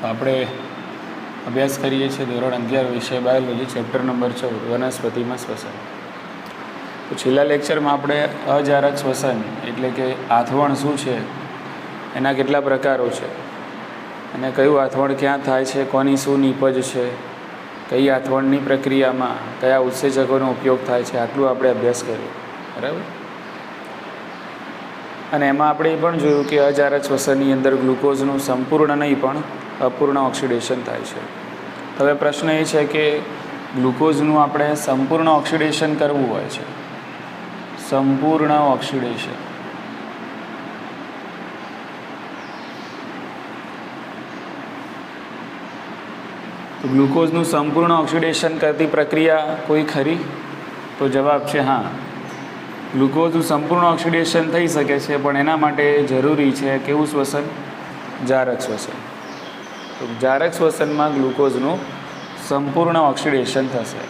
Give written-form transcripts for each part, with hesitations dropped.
આપણે અભ્યાસ કરીએ છીએ ધોરણ 11 વિષય બાયોલોજી, ચેપ્ટર નંબર 14 વનસ્પતિમાં શ્વસન. તો છેલ્લા લેક્ચરમાં આપણે અજારક શ્વસન એટલે કે આથવણ શું છે, એના કેટલા પ્રકારો છે અને કયું આથવણ ક્યાં થાય છે, કોની શું નીપજ છે, કઈ આથવણની પ્રક્રિયામાં કયા ઉત્સેચકોનો ઉપયોગ થાય છે, આટલું આપણે અભ્યાસ કર્યો. બરાબર. અને એમાં આપણે એ પણ જોયું કે અજારક શ્વસનની અંદર ગ્લુકોઝનું સંપૂર્ણ નહીં પણ અપૂર્ણ ઓક્સિડેશન થાય છે. હવે પ્રશ્ન એ છે કે ગ્લુકોઝનું આપણે સંપૂર્ણ ઓક્સિડેશન કરવું હોય છે, સંપૂર્ણ ઓક્સિડેશન, તો ગ્લુકોઝનું સંપૂર્ણ ઓક્સિડેશન કરતી પ્રક્રિયા કોઈ ખરી? તો જવાબ છે હા. ગ્લુકોઝનું સંપૂર્ણ ઓક્સિડેશન થઈ શકે છે, પણ એના માટે જરૂરી છે કેવું શ્વસન? જારક શ્વસન. તો જારક શ્વસનમાં ગ્લુકોઝનું સંપૂર્ણ ઓક્સિડેશન થશે.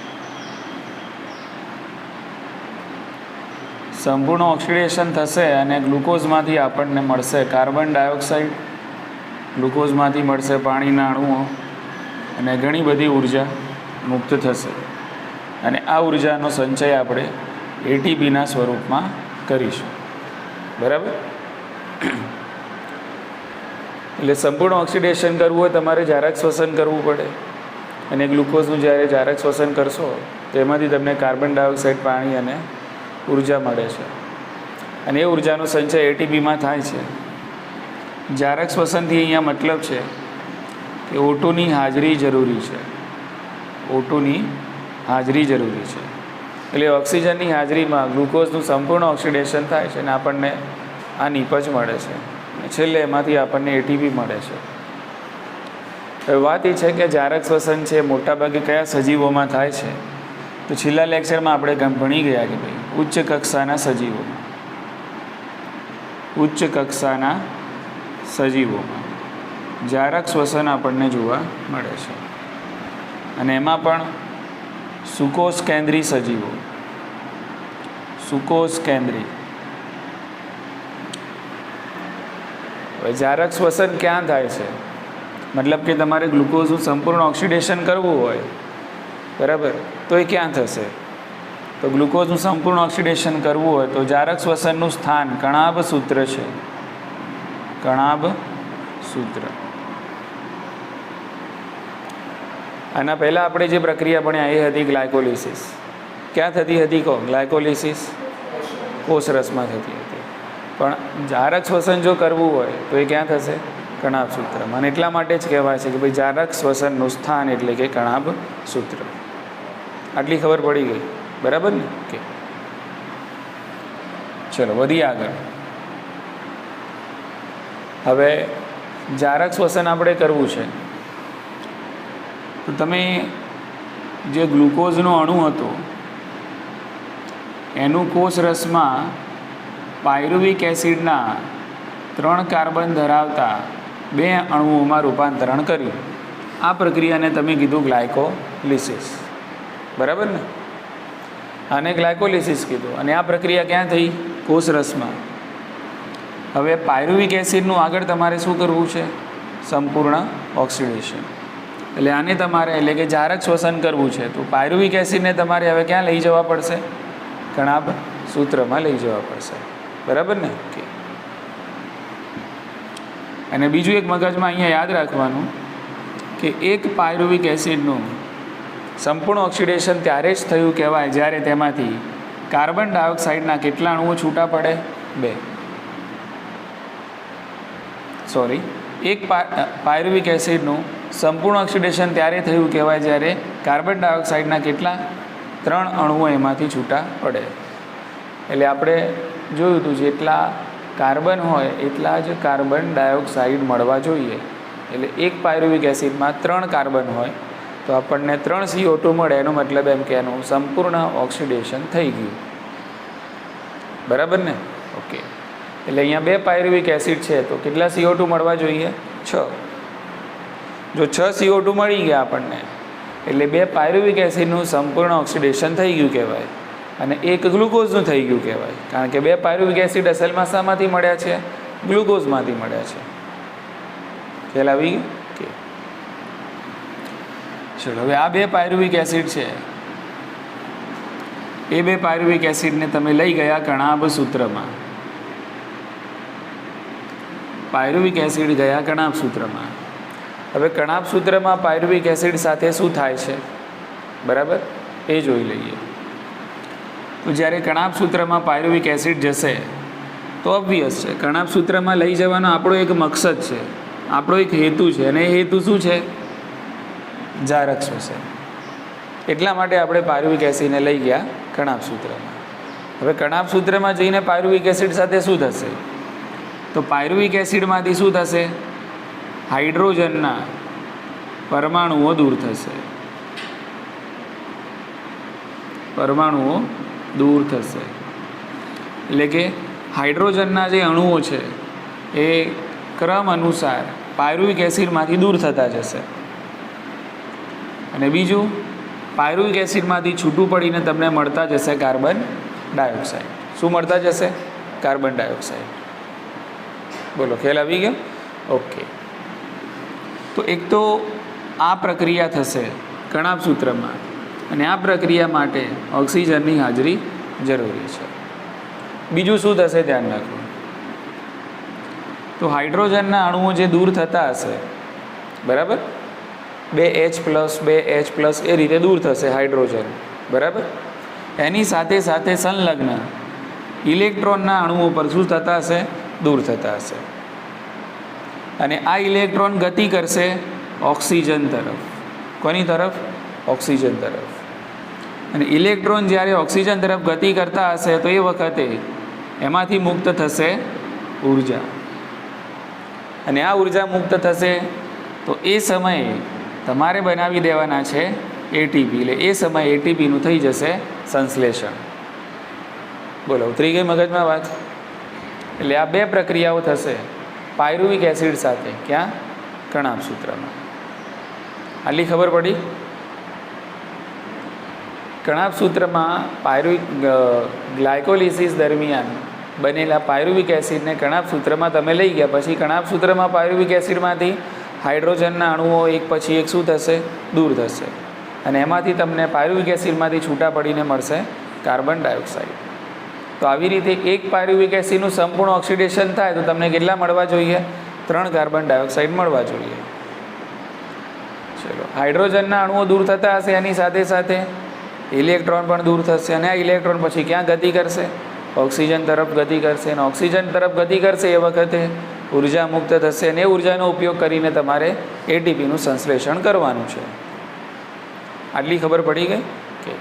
સંપૂર્ણ ઓક્સિડેશન થશે અને ગ્લુકોઝમાંથી આપણને મળશે કાર્બન ડાયોક્સાઇડ, ગ્લુકોઝમાંથી મળશે પાણીના અણુઓ અને ઘણી બધી ઉર્જા મુક્ત થશે. અને આ ઉર્જાનો સંચય આપણે એટીપીના સ્વરૂપમાં કરીશું. બરાબર. એટલે સંપૂર્ણ ઓક્સિડેશન કરવું હોય તમારે જારક શ્વસન કરવું પડે, અને ગ્લુકોઝનું જ્યારે જારક શ્વસન કરશો તો એમાંથી તમને કાર્બન ડાયોક્સાઇડ, પાણી અને ઉર્જા મળે છે, અને એ ઉર્જાનો સંચય એટીપીમાં થાય છે. જારક શ્વસનથી અહીંયા મતલબ છે કે O2ની હાજરી જરૂરી છે, O2ની હાજરી જરૂરી છે. એટલે ઓક્સિજનની હાજરીમાં ગ્લુકોઝનું સંપૂર્ણ ઓક્સિડેશન થાય છે અને આપણને આ નીપજ મળે છે, અને છેલ્લે એમાંથી આપણને એટીપી મળે છે. હવે વાત એ છે કે જારક શ્વસન છે મોટાભાગે કયા સજીવોમાં થાય છે? તો છેલ્લા લેક્ચરમાં આપણે ભણી ગયા કે ભાઈ ઉચ્ચ કક્ષાના સજીવોમાં, ઉચ્ચ કક્ષાના સજીવોમાં જારક શ્વસન આપણને જોવા મળે છે, અને એમાં પણ સુકોષ કેન્દ્રી સજીવો, સુકોષ કેન્દ્રી. હવે જારક શ્વસન ક્યાં થાય છે? મતલબ કે તમારે ગ્લુકોઝનું સંપૂર્ણ ઓક્સિડેશન કરવું હોય, બરાબર, તો એ ક્યાં થશે? તો ગ્લુકોઝનું સંપૂર્ણ ઓક્સિડેશન કરવું હોય તો જારક શ્વસનનું સ્થાન કણાભ સૂત્ર છે, કણાભ સૂત્ર. આના પહેલાં આપણે જે પ્રક્રિયા ભણ્યા એ હતી ગ્લાયકોલિસિસ. ક્યાં થતી હતી કહો? ગ્લાયકોલિસિસ કોષરસમાં થતી હતી. પણ જારક શ્વસન જો કરવું હોય તો એ ક્યાં થશે? કણાભ સૂત્રમાં. અને એટલા માટે જ કહેવાય છે કે ભાઈ જારક શ્વસનનું સ્થાન એટલે કે કણાભ સૂત્ર. આટલી ખબર પડી ગઈ? બરાબર ને? ઓકે, ચલો વધીએ આગળ. હવે જારક શ્વસન આપણે કરવું છે તો તમે જે ગ્લુકોઝનો અણુ હતો એનું કોષરસમાં પાયરુવિક એસિડના 3 કાર્બન ધરાવતા 2 અણુઓમાં રૂપાંતરણ કર્યું. આ પ્રક્રિયાને તમે કીધું ગ્લાયકોલિસિસ. બરાબર ને? આને ગ્લાયકોલિસિસ કીધું. અને આ પ્રક્રિયા ક્યાં થઈ? કોષરસમાં. હવે પાયરુવિક એસિડનું આગળ તમારે શું કરવું છે? સંપૂર્ણ ઓક્સિડેશન. એટલે આને તમારે એટલે કે જારક શ્વસન કરવું છે તો પાયરુવિક એસિડને તમારે હવે ક્યાં લઈ જવા પડશે? કણાભ સૂત્રમાં લઈ જવા પડશે. બરાબર ને? ઓકે. અને બીજું એક મગજમાં અહીંયા યાદ રાખવાનું કે એક પાયરુવિક એસિડનું સંપૂર્ણ ઓક્સિડેશન ત્યારે જ થયું કહેવાય જ્યારે તેમાંથી કાર્બન ડાયોક્સાઇડના કેટલા અણુઓ છૂટા પડે? 2. સોરી, એક પાયરુવિક એસિડનું સંપૂર્ણ ઓક્સિડેશન ત્યારે થયું કહેવાય જ્યારે કાર્બન ડાયોક્સાઇડના કેટલા? 3 અણુઓ એમાંથી છૂટા પડે. એટલે આપણે જોયું હતું જેટલા કાર્બન હોય એટલા જ કાર્બન ડાયોક્સાઇડ મળવા જોઈએ. એટલે એક પાયરુવિક એસિડમાં 3 કાર્બન હોય તો આપણને 3 CO2 મળે. એનો મતલબ એમ કે એનું સંપૂર્ણ ઓક્સિડેશન થઈ ગયું. બરાબર ને? ઓકે. એટલે અહીંયા 2 પાયરુવિક એસિડ છે તો કેટલા CO2 મળવા જોઈએ? 6. જો 6 CO2 મળી ગયા આપણને એટલે 2 પાયરુવિક એસિડનું સંપૂર્ણ ઓક્સિડેશન થઈ ગયું કહેવાય, અને 1 ગ્લુકોઝનું થઈ ગયું કહેવાય. કારણ કે 2 પાયરુવિક એસિડ અસલમાં શામાંથી મળ્યા છે? ગ્લુકોઝમાંથી મળ્યા છે. ખ્યાલ આવી ગયો? ચલો હવે આ બે પાયરુવિક એસિડ છે, એ બે પાયરુવિક એસિડને તમે લઈ ગયા કણાભ સૂત્રમાં. પાયરુવિક એસિડ ગયા કણાભ સૂત્રમાં. હવે કણાભ સૂત્રમાં પાયરુવિક એસિડ સાથે શું થાય છે, બરાબર, એ જોઈ લઈએ. તો જ્યારે કણાભ સૂત્રમાં પાયરુવિક એસિડ જશે તો ઓબ્વિયસ છે કણાભ સૂત્રમાં લઈ જવાનો આપણો એક મકસદ છે, આપણો એક હેતુ છે, અને એ હેતુ શું છે, જારક શ્વસન. એટલા માટે આપણે પાયરુવિક એસિડને લઈ ગયા કણાભ સૂત્રમાં. હવે કણાભ સૂત્રમાં જઈને પાયરુવિક એસિડ સાથે શું થશે, તો પાયરુવિક એસિડમાંથી શું થશે, હાઇડ્રોજનના પરમાણુઓ દૂર થશે, પરમાણુઓ દૂર થશે. એટલે કે હાઇડ્રોજનના જે અણુઓ છે એ ક્રમ અનુસાર પાયરુવિક એસિડમાંથી દૂર થતા જશે. અને બીજું, પાયરુવિક એસિડમાંથી છૂટું પડીને તમને મળતા જશે કાર્બન ડાયોક્સાઇડ. શું મળતા જશે, કાર્બન ડાયોક્સાઇડ. બોલો, ખ્યાલ આવી ગયો? ઓકે. તો એક તો આ પ્રક્રિયા થશે કણાભ સૂત્રમાં, અને આ પ્રક્રિયા માટે ઓક્સિજનની હાજરી જરૂરી છે. બીજું શું થશે ધ્યાન રાખો, તો હાઇડ્રોજનના અણુઓ જે દૂર થતા હશે, બરાબર, 2H+, એ રીતે દૂર થશે હાઇડ્રોજન, બરાબર. એની સાથે સાથે સંલગ્ન ઇલેક્ટ્રોનના અણુઓ પર શું થતા હશે, દૂર થતા હશે. અને આ ઇલેક્ટ્રોન ગતિ કરશે ઓક્સિજન તરફ. કોની તરફ, ઓક્સિજન તરફ. અને ઇલેક્ટ્રોન જ્યારે ઓક્સિજન તરફ ગતિ કરતા હશે તો એ વખતે એમાંથી મુક્ત થશે ઉર્જા. અને આ ઉર્જા મુક્ત થશે તો એ સમયે તમારે બનાવી દેવાના છે એટીપી. એટલે એ સમયે એટીપીનું થઈ જશે સંશ્લેષણ. બોલો, ઉતરી ગઈ મગજમાં વાત? એટલે આ બે પ્રક્રિયાઓ થશે પાયરુવિક એસિડ સાથે. ક્યાં? કણાભ સૂત્રમાં. આટલી ખબર પડી? કણાભ સૂત્રમાં પાયરુવિક ગ્લાયકોલિસિસ દરમિયાન બનેલા પાયરુવિક એસિડને કણાભ સૂત્રમાં તમે લઈ ગયા, પછી કણાભ સૂત્રમાં પાયરુવિક એસિડમાંથી હાઇડ્રોજનના અણુઓ એક પછી એક શું થશે, દૂર થશે. અને એમાંથી તમને પાયરુવિક એસિડમાંથી છૂટા પડીને મળશે કાર્બન ડાયોક્સાઇડ. તો આવી રીતે એક પાયરુવિક એસિડનું સંપૂર્ણ ઓક્સિડેશન થાય તો તમને કેટલા મળવા જોઈએ, 3 કાર્બન ડાયોક્સાઇડ મળવા જોઈએ. ચલો, હાઇડ્રોજનના અણુઓ દૂર થતા હશે, એની સાથે સાથે ઇલેક્ટ્રોન પણ દૂર થશે. અને આ ઇલેક્ટ્રોન પછી ક્યાં ગતિ કરશે, ઓક્સિજન તરફ ગતિ કરશે. અને ઓક્સિજન તરફ ગતિ કરશે એ વખતે ઉર્જા મુક્ત થશે, અને એ ઉર્જાનો ઉપયોગ કરીને તમારે એટીપીનું સંશ્લેષણ કરવાનું છે. આટલી ખબર પડી ગઈ કે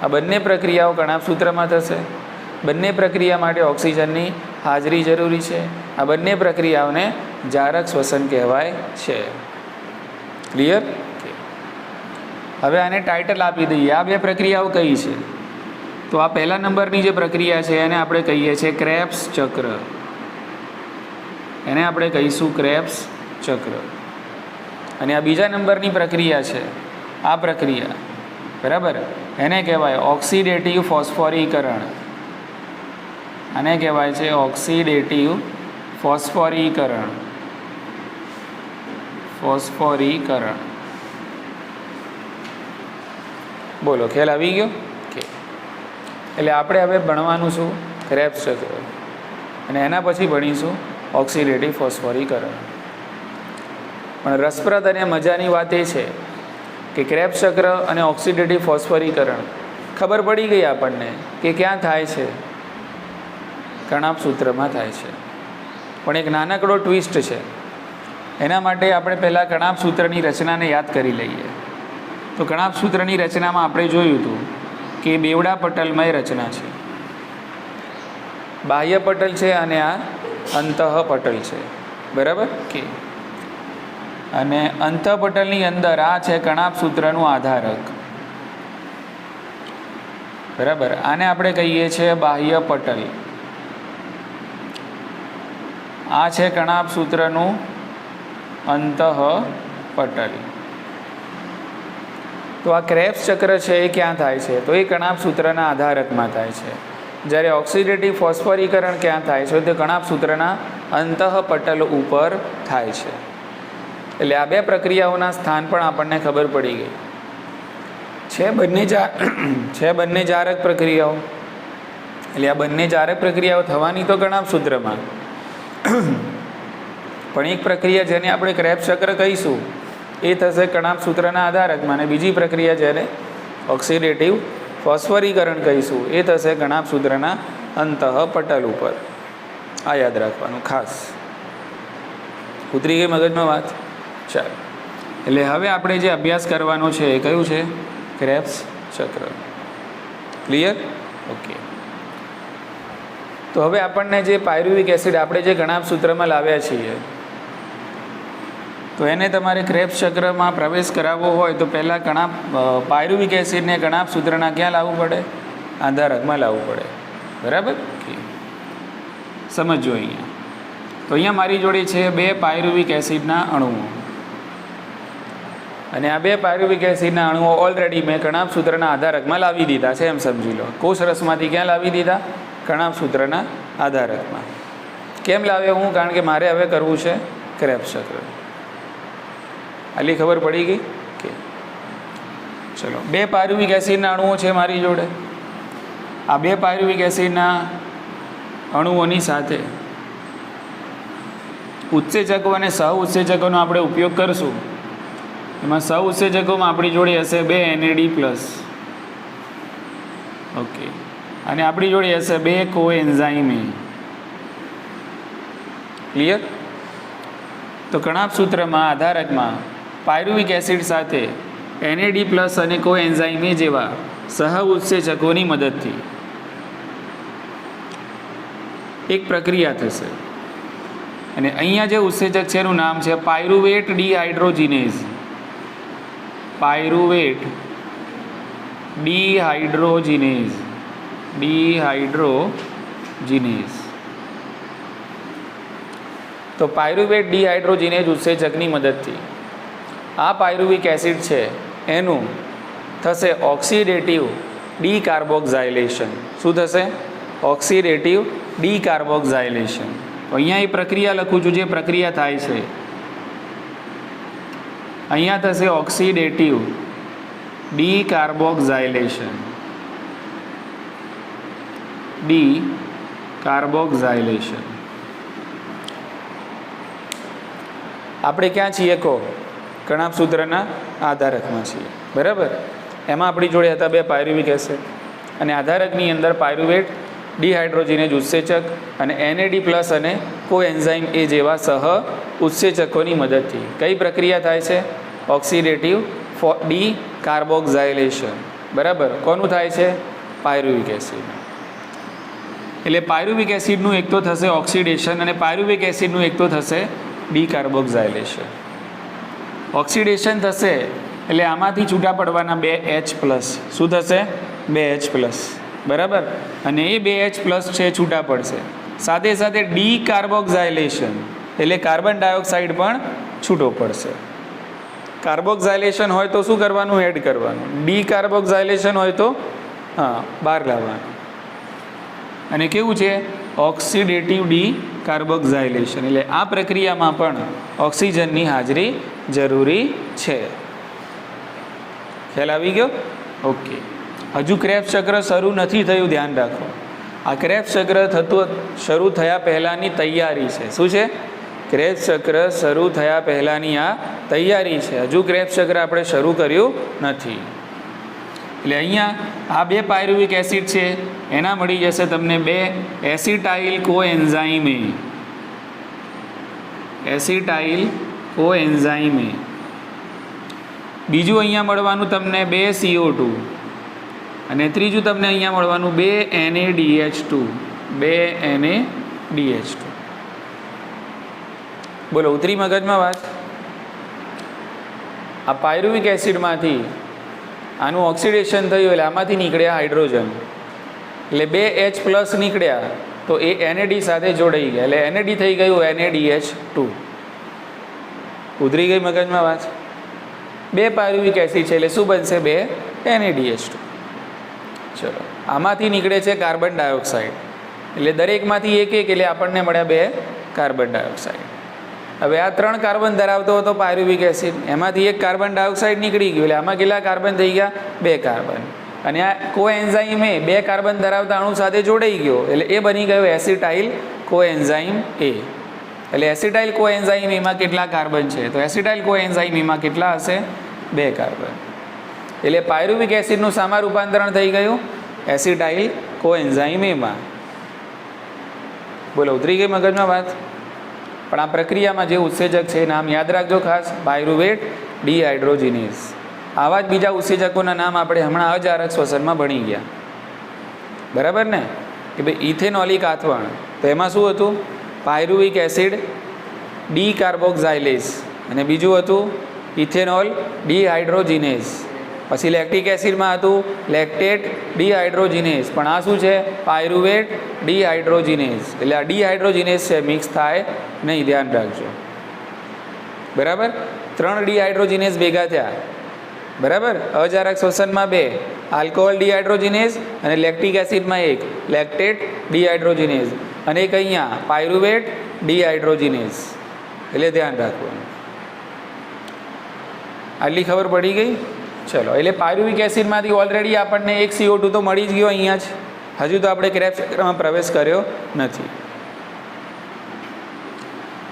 આ બંને પ્રક્રિયાઓ કણાભ સૂત્રમાં થશે. બંને પ્રક્રિયા માટે ઓક્સિજનની હાજરી જરૂરી છે. આ બંને પ્રક્રિયાઓને જારક શ્વસન કહેવાય છે. ક્લિયર? હવે આને ટાઇટલ આપી દઈએ. આ બે પ્રક્રિયાઓ કઈ છે, તો આ પહેલા નંબરની જે પ્રક્રિયા છે એને આપણે કહીએ છીએ ક્રેબ્સ ચક્ર. એને આપણે કહીશું ક્રેબ્સ ચક્ર. અને આ બીજા નંબરની પ્રક્રિયા છે, આ પ્રક્રિયા, બરાબર, એને કહેવાય ઓક્સિડેટિવ ફોસ્ફોરીકરણ. આને કહેવાય છે ઓક્સિડેટિવ ફોસ્ફોરીકરણ. ફોસ્ફોરીકરણ. બોલો, ખ્યાલ આવી ગયો? કે એટલે આપણે હવે ભણવાનું શું, ક્રેબ્સ ચક્ર, અને એના પછી ભણીશું ઓક્સિડેટિવ ફોસ્ફોરીકરણ. પણ રસપ્રદ અને મજાની વાત એ છે કે ક્રેબ્સ ચક્ર અને ઓક્સિડેટિવ ફોસ્ફોરીકરણ ખબર પડી ગઈ આપણને કે ક્યાં થાય છે, કણાભ સૂત્રમાં થાય છે. પણ એક નાનકડો ટ્વિસ્ટ છે. એના માટે આપણે પહેલાં કણાભ સૂત્રની રચનાને યાદ કરી લઈએ. તો કણાભ સૂત્રની રચનામાં આપણે જોયું હતું કે બેવડા પટલમય રચના છે. બાહ્ય પટલ છે અને આ અંતઃપટલ છે, બરાબર કે. અને અંતઃપટલની અંદર આ છે કણાભ સૂત્રનું આધારક, બરાબર. આને આપણે કહીએ છીએ બાહ્ય પટલ. આ છે કણાભ સૂત્રનું અંતઃપટલ. તો આ ક્રેબ્સ ચક્ર છે એ ક્યાં થાય છે, તો એ કણાભ સૂત્રના આધારકમાં થાય છે. જ્યારે ઓક્સિડેટિવ ફોસ્ફોરીકરણ ક્યાં થાય છે, તો કણાભ સૂત્રના અંતઃપટલ ઉપર થાય છે. એટલે આ બે પ્રક્રિયાઓના સ્થાન પણ આપણને ખબર પડી ગઈ. છે બંને જારક પ્રક્રિયાઓ. એટલે આ બંને જારક પ્રક્રિયાઓ થવાની તો ગણાપ સૂત્રમાં, પણ એક પ્રક્રિયા જેને આપણે ક્રેબ્સ ચક્ર કહીશું એ થશે કણાપ સૂત્રના આધારકમાં, અને બીજી પ્રક્રિયા જેને ઓક્સિડેટિવ ફોસ્ફરીકરણ કહીશું એ થશે કણાપ સૂત્રના અંતઃપટલ ઉપર. આ યાદ રાખવાનું ખાસ. ઉતરી ગઈ મગજમાં વાત? ચાલો, એટલે હવે આપણે જે અભ્યાસ કરવાનો છે એ કયું છે? ક્રેબ્સ ચક્ર. ક્લિયર? ઓકે. તો હવે આપણને જે પાયરુવિક એસિડ આપણે જે કણાપ સૂત્રમાં લાવ્યા છીએ, તો એને તમારે ક્રેબ્સ ચક્રમાં પ્રવેશ કરાવવો હોય તો પહેલાં પાયરુવિક એસિડને કણાપ સૂત્રના ક્યાં લાવવું પડે? આધારકમાં લાવવું પડે. બરાબર? સમજો અહીંયા. તો અહીંયા મારી જોડે છે 2 પાયરુવિક એસિડના અણુઓ, અને આ 2 પાયરુવિક એસિડના અણુઓ ઓલરેડી મેં કણાપ સૂત્રના આધારકમાં લાવી દીધા છે, એમ સમજી લો. કોષ રસમાંથી ક્યાં લાવી દીધા? કણાપ સૂત્રના આધારકમાં. કેમ લાવ્યો હું? કારણ કે મારે હવે કરવું છે ક્રેબ્સ ચક્ર. આટલી ખબર પડી ગઈ કે ચલો. 2 પાયરુવિક એસિડના અણુઓ છે મારી જોડે. આ 2 પાયરુવિક એસિડના અણુઓની સાથે ઉત્સેચકો અને સહ ઉત્સેચકોનો આપણે ઉપયોગ કરશું. એમાં સહ ઉત્સેચકોમાં આપણી જોડે હશે 2 NAD+. ઓકે. અને આપણી જોડે હશે 2 કોએન્ઝાઇમ. ક્લિયર? તો કણાપ સૂત્રમાં આધારકમાં પાયરુવિક એસિડ સાથે NAD+ અને કોએન્ઝાઇમ જેવા સહ ઉત્સેચકોની મદદથી એક પ્રક્રિયા થશે, અને અહીંયા જે ઉત્સેચક છે એનું નામ છે પાયરુવેટ ડિહાઇડ્રોજિનેઝ. પાયરુવેટ ડિહાઇડ્રોજિનેઝ. તો પાયરુવેટ ડિહાઇડ્રોજિનેઝ ઉત્સેચકની મદદથી આ પાયરુવિક એસિડ છે એનું થશે ઓક્સિડેટિવ ડીકાર્બોક્ઝાઇલેશન. શું થશે? ઓક્સિડેટિવ ડીકાર્બોક્ઝાઇલેશન. તો અહીંયા એ પ્રક્રિયા લખું છું જે પ્રક્રિયા થાય છે. અહીંયા થશે ઓક્સિડેટિવ ડીકાર્બોક્ઝાઇલેશન. ડીકાર્બોક્ઝાઇલેશન. આપણે ક્યાં છીએ કહો? કણાપ સૂત્રના આધારકમાં છીએ. બરાબર? એમાં આપણી જોડે હતા 2 પાયરુવિક એસિડ, અને આધારકની અંદર પાયરુવેટ ડિહાઇડ્રોજિનેઝ ઉત્સેચક અને NAD+ અને કોએન્ઝાઇમ એ જેવા સહ ઉત્સેચકોની મદદથી કઈ પ્રક્રિયા થાય છે? ઓક્સિડેટિવ ડીકાર્બોક્ઝાઇલેશન. બરાબર? કોનું થાય છે? Pyruvic acid. એટલે પાયરુવિક એસિડનું એક તો થશે ઓક્સિડેશન, અને પાયરુવિક એસિડનું એક તો થશે ડીકાર્બોક્ઝાઇલેશન. ઓક્સિડેશન થશે એટલે આમાંથી છૂટા પડવાના 2H+. શું થશે? 2H+. બરાબર? અને એ 2H+ છે છૂટા પડશે. સાથે સાથે ડીકાર્બોક્ઝાઇલેશન એટલે કાર્બન ડાયોક્સાઇડ પણ છૂટો પડશે. કાર્બોક્ઝાઇલેશન હોય તો શું કરવાનું? એડ કરવાનું. ડીકાર્બોક્ઝાઇલેશન હોય તો બહાર લાવવાનું. અને કેવું છે? ઓક્સિડેટિવ ડીકાર્બોક્ઝાઇલેશન. એટલે આ પ્રક્રિયામાં પણ ઓક્સિજનની હાજરી જરૂરી છે. ખ્યાલ આવી ગયો? ઓકે. હજુ ક્રેબ્સ ચક્ર શરૂ નથી થયું, ધ્યાન રાખો. આ ક્રેબ્સ ચક્ર શરૂ થયા પહેલાંની તૈયારી છે. શું છે? ક્રેબ્સ ચક્ર શરૂ થયા પહેલાંની આ તૈયારી છે. હજુ ક્રેબ્સ ચક્ર આપણે શરૂ કર્યું નથી. એટલે અહીંયા આ 2 પાયરુવિક એસિડ છે એના મળી જશે તમને 2 એસિટાઇલ કોએન્ઝાઇમ. બીજું અહીંયા મળવાનું તમને 2 CO2, અને ત્રીજું તમને અહીંયા મળવાનું 2 NADH2. બોલો, ઉતરી મગજમાં વાત? આ પાયરુવિક એસિડમાંથી આનું ઓક્સિડેશન થયું એટલે આમાંથી નીકળ્યા હાઇડ્રોજન, એટલે 2H+ નીકળ્યા તો એ NAD સાથે જોડાઈ ગયા, એટલે NAD થઈ ગયું NADH2. ઉતરી ગઈ મગજમાં વાત? 2 પાયરુવિક એસિડ છે એટલે શું બનશે? 2 NADH2. ચલો, આમાંથી નીકળે છે કાર્બન ડાયોક્સાઇડ, એટલે દરેકમાંથી એક એટલે આપણને મળ્યા 2 કાર્બન ડાયોક્સાઇડ. હવે આ 3 કાર્બન ધરાવતો હતો પાયરુવિક એસિડ, એમાંથી એક કાર્બન ડાયોક્સાઇડ નીકળી ગયું, એટલે આમાં કેટલા કાર્બન થઈ ગયા? 2 કાર્બન. અને આ કોએન્ઝાઇમ એ 2 કાર્બન ધરાવતા અણુ સાથે જોડાઈ ગયો, એટલે એ બની ગયો એસિટાઇલ કોએન્ઝાઇમ એ. એટલે એસિટાઇલ કોએન્ઝાઇમ એમાં કેટલા કાર્બન છે? તો એસિટાઇલ કોએન્ઝાઇમ એમાં કેટલા હશે? 2 કાર્બન. એટલે પાયરુવિક એસિડનું શામાં રૂપાંતરણ થઈ ગયું? એસિટાઇલ કોએન્ઝાઇમ એમાં. બોલો, ઉતરી ગઈ મગજમાં વાત? પણ આ પ્રક્રિયામાં જે ઉત્સેચક છે નામ યાદ રાખજો ખાસ, પાયરુવેટ ડિહાઇડ્રોજિનેઝ. આવા જ બીજા ઉત્સેચકોના નામ આપણે હમણાં અજારક શ્વસનમાં ભણી ગયા, બરાબર ને? કે ભાઈ ઇથેનોલિક આથવણ, તો એમાં શું હતું? પાયરુવિક એસિડ ડી કાર્બોક્સાઇલેઝ, અને બીજું હતું ઇથેનોલ ડિહાઇડ્રોજિનેઝ. પછી લેક્ટિક એસિડમાં હતું લેક્ટેટ ડિહાઇડ્રોજિનેઝ, પણ આ શું છે? પાયરુવેટ ડિહાઇડ્રોજિનેઝ. એટલે આ ડિહાઇડ્રોજિનેઝ છે, મિક્સ થાય નહીં, ધ્યાન રાખજો, બરાબર? 3 ડિહાઇડ્રોજિનેઝ ભેગા થયા, બરાબર? અજારક શ્વસનમાં 2 આલ્કોહોલ ડિહાઇડ્રોજિનેઝ, અને લેક્ટિક એસિડમાં 1 લેક્ટેટ ડિહાઇડ્રોજિનેઝ, અને એક અહીંયા પાયરુવેટ ડિહાઇડ્રોજિનેઝ. એટલે ધ્યાન રાખવાનું. આટલી ખબર પડી ગઈ? ચલો, એટલે પાયરુવિક એસિડમાંથી ઓલરેડી આપણને એક CO2 તો મળી જ ગયો અહીંયા જ. હજુ તો આપણે ક્રેબ્સ ચક્રમાં પ્રવેશ કર્યો નથી.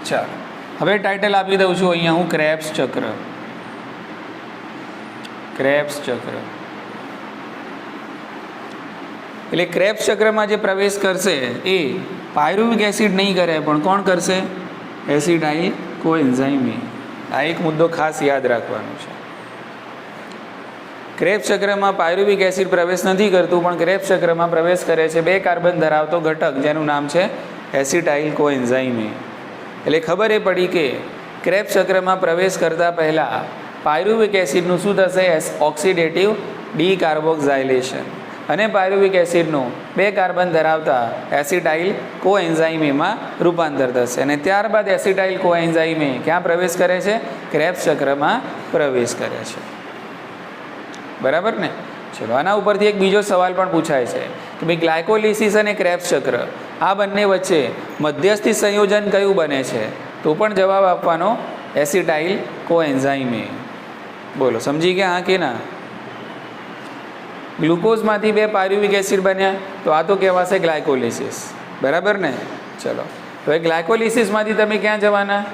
ચાલો, હવે ટાઇટલ આપી દઉં છું અહીંયા હું, ક્રેબ્સ ચક્ર. ક્રેબ્સ ચક્ર એટલે ક્રેબ્સ ચક્રમાં જે પ્રવેશ કરશે એ પાયરુવિક એસિડ નહીં કરે, પણ કોણ કરશે? એસિટાઇલ કોએન્ઝાઇમ એ. આ એક મુદ્દો ખાસ યાદ રાખવાનો છે. ક્રેબ્સ ચક્રમાં પાયરુવિક એસિડ પ્રવેશ નથી કરતું, પણ ક્રેબ્સ ચક્રમાં પ્રવેશ કરે છે 2 કાર્બન ધરાવતો ઘટક, જેનું નામ છે એસિટાઇલ કોએન્ઝાઇમ એ. એટલે ખબર એ પડી કે ક્રેબ્સ ચક્રમાં પ્રવેશ કરતાં પહેલાં પાયરુવિક એસિડનું શું થશે? ઓક્સિડેટિવ ડીકાર્બોક્સાઇલેશન, અને પાયરુવિક એસિડનું 2 કાર્બન ધરાવતા એસિટાઇલ કોએન્ઝાઇમ એમાં રૂપાંતર થશે, અને ત્યારબાદ એસિટાઇલ કોએન્ઝાઇમ એ ક્યાં પ્રવેશ કરે છે? ક્રેબ્સ ચક્રમાં પ્રવેશ કરે છે, બરાબર ને? ચલો, આના ઉપરથી એક બીજો સવાલ પણ પૂછાય છે કે ભાઈ ગ્લાયકોલિસિસ અને ક્રેબ્સ ચક્ર આ બંને વચ્ચે મધ્યસ્થી સંયોજન કયું બને છે? તો પણ જવાબ આપવાનો એસિટાઇલ કોએન્ઝાઇમ એ. બોલો, સમજી ગયા? હા કે ના? ગ્લુકોઝમાંથી 2 પાયરુવિક એસિડ બન્યા, તો આ તો કહેવાશે ગ્લાયકોલિસિસ, બરાબર ને? ચલો, હવે ગ્લાયકોલિસિસમાંથી તમે ક્યાં જવાના?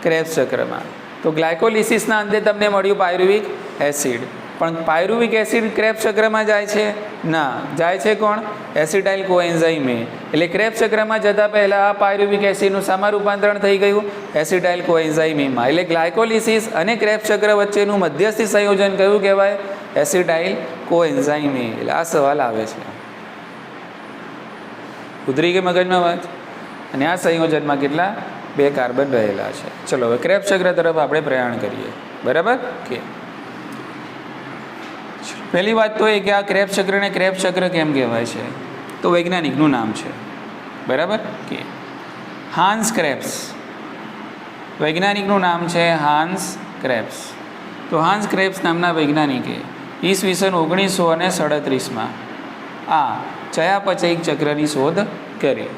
ક્રેબ્સ ચક્રમાં. તો ગ્લાયકોલિસિસના અંતે તમને મળ્યું પાયરુવિક એસિડ, પણ પાયરુવિક એસિડ ક્રેબ્સ ચક્રમાં જાય છે? ના, જાય છે કોણ? એસિટાઇલ કોએન્ઝાઇમ એ. એટલે ક્રેબ્સ ચક્રમાં જતાં પહેલાં આ પાયરુવિક એસિડનું શામાં રૂપાંતરણ થઈ ગયું? એસિટાઇલ કોએન્ઝાઇમ એમાં. એટલે ગ્લાયકોલિસિસ અને ક્રેબ્સ ચક્ર વચ્ચેનું મધ્યસ્થી સંયોજન કયું કહેવાય? એસિટાઇલ કોએન્ઝાઇમ એ. એટલે આ સવાલ આવે છે. ઉતરી ગઈ મગજમાં વાત? અને આ સંયોજનમાં કેટલા? 2 કાર્બન રહેલા છે. ચલો, હવે ક્રેબ્સ ચક્ર તરફ આપણે પ્રયાણ કરીએ, બરાબર? કે પહેલી વાત તો એ કે આ ક્રેબ્સ ચક્રને ક્રેબ્સ ચક્ર કેમ કહેવાય છે? તો વૈજ્ઞાનિકનું નામ છે, બરાબર? કે હાન્સ ક્રેબ્સ. વૈજ્ઞાનિકનું નામ છે હાન્સ ક્રેબ્સ. તો હાન્સ ક્રેબ્સ નામના વૈજ્ઞાનિકે ઈસવીસન 1937માં આ ચયાપચયિક ચક્રની શોધ કરી,